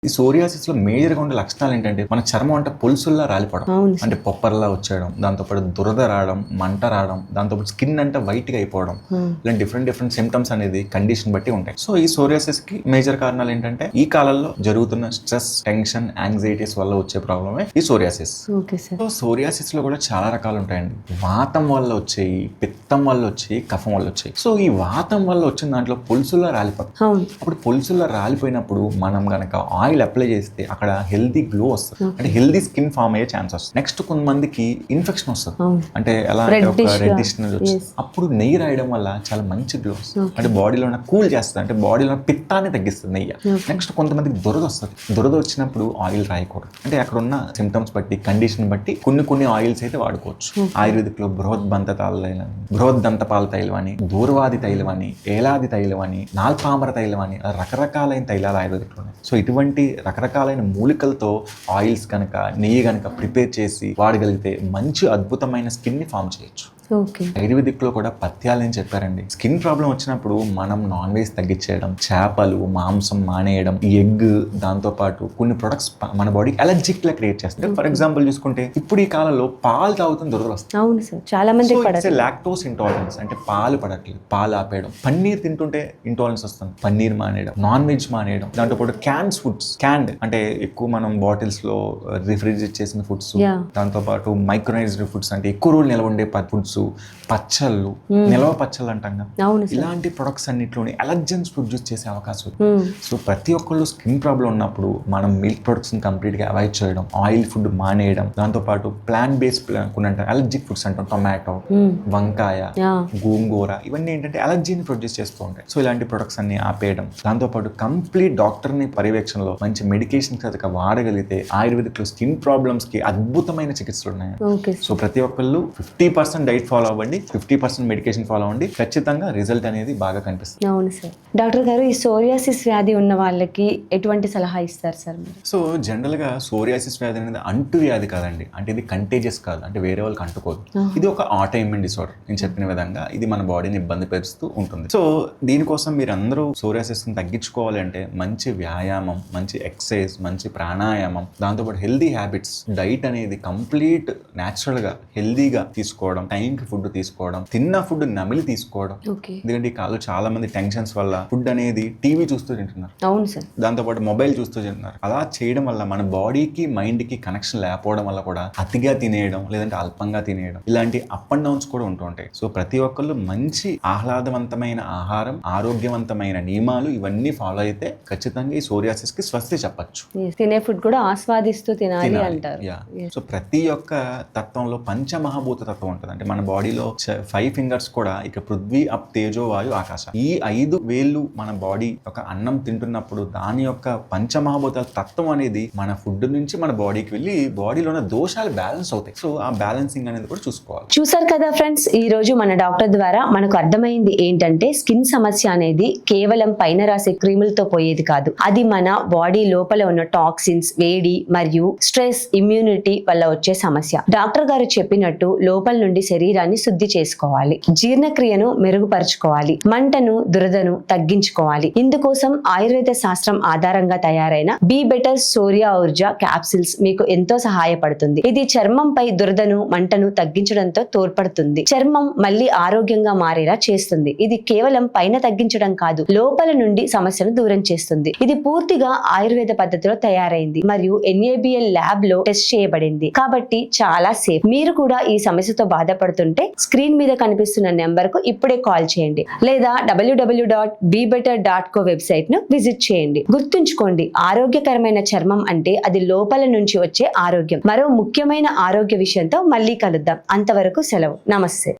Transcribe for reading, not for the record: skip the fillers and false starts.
ఈ సోరియాసిస్ లో మేజర్ గా ఉండే లక్షణాలు ఏంటంటే మన చర్మం అంటే పొలుసుల్లా రాలిపోవడం, అంటే పొప్పర్లా వచ్చేయడం, దాంతోపాటు దురద రావడం, మంట రావడం, దాంతోపాటు స్కిన్ అంటే వైట్ గా అయిపోవడం, ఇలా డిఫరెంట్ సిమ్టమ్స్ అనేది కండిషన్ బట్టి ఉంటాయి. సో ఈ సోరియాసిస్ కి మేజర్ కారణాలు ఏంటంటే ఈ కాలంలో జరుగుతున్న స్ట్రెస్, టెన్షన్, యాంగ్జైటీస్ వల్ల వచ్చే ప్రాబ్లమే ఈ సోరియాసిస్. సో సోరియాసిస్ లో కూడా చాలా రకాలు ఉంటాయండి. వాతం వల్ల వచ్చేవి, పిత్తం వల్ల వచ్చేవి, కఫం వల్ల వచ్చాయి. సో ఈ వాతం వల్ల వచ్చిన దాంట్లో పొలుసుల్లా రాలిపోతుంది. అప్పుడు పొలుసుల్లా రాలిపోయినప్పుడు మనం గనక ఆయిల్ అప్లై చేస్తే అక్కడ హెల్దీ గ్లో వస్తుంది, అంటే హెల్దీ స్కిన్ ఫామ్ అయ్యే ఛాన్స్ వస్తుంది. నెక్స్ట్ కొంతమందికి ఇన్ఫెక్షన్ వస్తుంది, అంటే ఎలా అంటే ఒక రెడ్డిష్ వస్తుంది. అప్పుడు నెయ్యి రాయడం వల్ల చాలా మంచి గ్లో వస్తుంది, అంటే బాడీలో కూల్ చేస్తుంది, అంటే బాడీలో పిత్తాన్ని తగ్గిస్తుంది నెయ్యి. నెక్స్ట్ కొంతమందికి దురద వస్తుంది. దురద వచ్చినప్పుడు ఆయిల్ రాయకూడదు, అంటే అక్కడ ఉన్న సిమ్టమ్స్ బట్టి, కండిషన్ బట్టి కొన్ని ఆయిల్స్ అయితే వాడుకోవచ్చు. ఆయుర్వేదిక్ లో బృహద్దంతపాల తైలం అని, దూర్వాది తైలం అని, ఏలాది తైలం అని, నాల్పామర తైలం అని, రకరకాలైన తైలాలు ఆయుర్వేదిక్ లో ఉన్నాయి. సో ఇటువంటి రకరకాలైన మూలికలతో ఆయిల్స్ కనుక, నెయ్యి కనుక ప్రిపేర్ చేసి వాడగలిగితే మంచి అద్భుతమైన స్కిన్ ని ఫామ్ చేయొచ్చు. ఆయుర్వేదిక్ లో కూడా పథ్యాలని చెప్పారండి. స్కిన్ ప్రాబ్లం వచ్చినప్పుడు మనం నాన్ వెజ్ తగ్గించేయడం, చేపలు, మాంసం మానేయడం, ఎగ్, దాంతో పాటు కొన్ని ప్రొడక్ట్స్ మన బాడీ అలర్జిక్ లా క్రియేట్ చేస్తాయి. ఫర్ ఎగ్జాంపుల్ చూసుకుంటే ఇప్పుడు ఈ కాలంలో పాలు తాగుతున్న దురదలు వస్తాయి. చాలా మంది లాక్టోస్ ఇంటాలరెన్స్, అంటే పాలు పడట్లేదు, పాలు ఆపేయడం. పన్నీర్ తింటుంటే ఇంటాలరెన్స్ వస్తుంది, పన్నీర్ మానేయడం. నాన్ వెజ్ మానేయడం. దాంతో పాటు క్యాన్డ్ అంటే ఎక్కువ మనం బాటిల్స్ లో రిఫ్రిజిరేట్ చేసిన ఫుడ్స్, దాంతో పాటు మైక్రోనైజ్డ్ ఫుడ్స్, అంటే ఎక్కువ రోజులు నిల్వ ఉండే ఫుడ్స్, పచ్చళ్ళు, నిలవ పచ్చళ్ళు అంటాం కదా, ఇలాంటి ప్రొడక్ట్స్ అన్నింటిలోని అలర్జెన్స్ ప్రొడ్యూస్ చేసే అవకాశం ఉంది. సో ప్రతి ఒక్కళ్ళు స్కిన్ ప్రాబ్లం ఉన్నప్పుడు మనం మిల్క్ ప్రొడక్ట్స్ ని కంప్లీట్ గా అవాయిడ్ చేయడం, ఆయిల్ ఫుడ్ మానేయడం, దాంతో పాటు ప్లాంట్ బేస్డ్ కొన్ని అలర్జిక్ ఫుడ్స్ అంటాం, టొమాటో, వంకాయ, గోంగూర, ఇవన్నీ ఏంటంటే అలర్జీని ప్రొడ్యూస్ చేస్తూ ఉంటాయి. సో ఇలాంటి ప్రొడక్ట్స్ అన్ని ఆపేయడం, దాంతో పాటు కంప్లీట్ డాక్టర్ ని పర్యవేక్షణలో మంచి మెడికేషన్ కనుక వాడగలిగితే ఆయుర్వేదిక్ లో స్కిన్ ప్రాబ్లమ్స్ కి అద్భుతమైన చికిత్సలు ఉన్నాయి. సో ప్రతి ఒక్కళ్ళు 50% డైట్ ఫాలో అవ్వండి, 50% మెడికేషన్ ఫాలో అవ్వండి, ఖచ్చితంగా రిజల్ట్ అనేది బాగా కనిపిస్తుంది. అవును సార్. డాక్టర్ గారు, ఈ సోరియాసిస్ వ్యాధి ఉన్న వాళ్ళకి ఎటువంటి సలహా ఇస్తారు సార్ మీరు? సో జనరల్ గా సోరియాసిస్ వ్యాధి అనేది అంటు వ్యాధి కాదండి, అంటే ఇది కంటేజియస్ కాదు, అంటే వేరే వాళ్ళకి అంటుకోదు. ఇది ఒక ఆటోఇమ్యూన్ డిసార్డర్. నేను చెప్పిన విధంగా ఇది మన బాడీని ఇబ్బంది పెరుస్తూ ఉంటుంది. సో దీనికోసం మీరు అందరూ సోరియాసిస్ ని తగ్గించుకోవాలి అంటే మంచి వ్యాయామం, మంచి ఎక్సర్సైజ్, మంచి ప్రాణాయామం, దాంతోపాటు హెల్దీ హ్యాబిట్స్, డైట్ అనేది కంప్లీట్ న్యాచురల్ గా హెల్దీగా తీసుకోవడం, టైంకి ఫుడ్ తీసుకోవడం, తిన్న ఫుడ్ నమిలి తీసుకోవడం. ఎందుకంటే ఈ కాలంలో చాలా మంది టెన్షన్స్ వల్ల ఫుడ్ అనేది టీవీ చూస్తూ తింటున్నారు, దాంతో పాటు మొబైల్ చూస్తూ తింటున్నారు. అలా చేయడం వల్ల మన బాడీకి, మైండ్ కి కనెక్షన్ లేకపోవడం వల్ల కూడా అతిగా తినేయడం, లేదంటే అల్పంగా తినేయడం, ఇలాంటి అప్ అండ్ డౌన్స్ కూడా ఉంటూ ఉంటాయి. సో ప్రతి ఒక్కళ్ళు మంచి ఆహ్లాదవంతమైన ఆహారం, ఆరోగ్యవంతమైన నియమాలు ఇవన్నీ ఫాలో అయితే ఖచ్చితంగా ఈ సోరియాసిస్ కి స్వస్తి చెప్పచ్చు. తినే ఫుడ్ కూడా ఆస్వాదిస్తూ తినాలి అంటారు. సో ప్రతి ఒక్క తత్వంలో పంచమహాభూత తత్వం ఉంటుంది, అంటే మన బాడీలో 5 ఫింగర్స్ కూడా ఇక పృథ్వీ, అప్, తేజో, వాయు, ఆకాశం, ఈ 5 వేళ్ళు మన బాడీ ఒక అన్నం తింటున్నప్పుడు దాని యొక్క పంచమహాభూతాల తత్వం అనేది మన ఫుడ్ నుంచి మన బాడీకి వెళ్ళి బాడీలో ఉన్న దోషాలు బ్యాలెన్స్ అవుతాయి. సో ఆ బ్యాలెన్సింగ్ అనేది కూడా చూసుకోవాలి. చూసారు కదా ఫ్రెండ్స్, ఈ రోజు మన డాక్టర్ ద్వారా మనకు అర్థమైంది ఏంటంటే స్కిన్ సమస్య అనేది కేవలం పైన రాసే క్రీములతో పోయేది కాదు. అది మన బాడీ లోపల ఉన్న టాక్సిన్స్, వేడి మరియు స్ట్రెస్, ఇమ్యూనిటీ వల్ల వచ్చే సమస్య. డాక్టర్ గారు చెప్పినట్టు లోపల నుండి శరీరాన్ని శుద్ధి చేసుకోవాలి, జీర్ణక్రియను మెరుగుపరుచుకోవాలి, మంటను, దురదను తగ్గించుకోవాలి. ఇందుకోసం ఆయుర్వేద శాస్త్రం ఆధారంగా తయారైన be better Psoria Urja capsules మీకు ఎంతో సహాయపడుతుంది. ఇది చర్మంపై దురదను, మంటను తగ్గించడంతో తోడ్పడుతుంది. చర్మం మళ్ళీ ఆరోగ్యంగా మారేలా చేస్తుంది. ఇది కేవలం పైన తగ్గించడం కాదు, లోపల నుండి సమస్యను దూరం చేస్తుంది. ఇది పూర్తిగా ఆయుర్వేద పద్ధతిలో తయారైంది మరియు NABL ల్యాబ్ లో టెస్ట్ చేయబడింది కాబట్టి చాలా సేఫ్. మీరు కూడా ఈ సమస్యతో బాధపడుతుంటే స్క్రీన్ మీద కనిపిస్తున్న నెంబర్ కు ఇప్పుడే కాల్ చేయండి, లేదా www.bebetter.co వెబ్సైట్ ను విజిట్ చేయండి. గుర్తుంచుకోండి, ఆరోగ్యకరమైన చర్మం అంటే అది లోపల నుంచి వచ్చే ఆరోగ్యం. మరో ముఖ్యమైన ఆరోగ్య విషయంతో మళ్ళీ కలుద్దాం. అంతవరకు సెలవు. నమస్తే.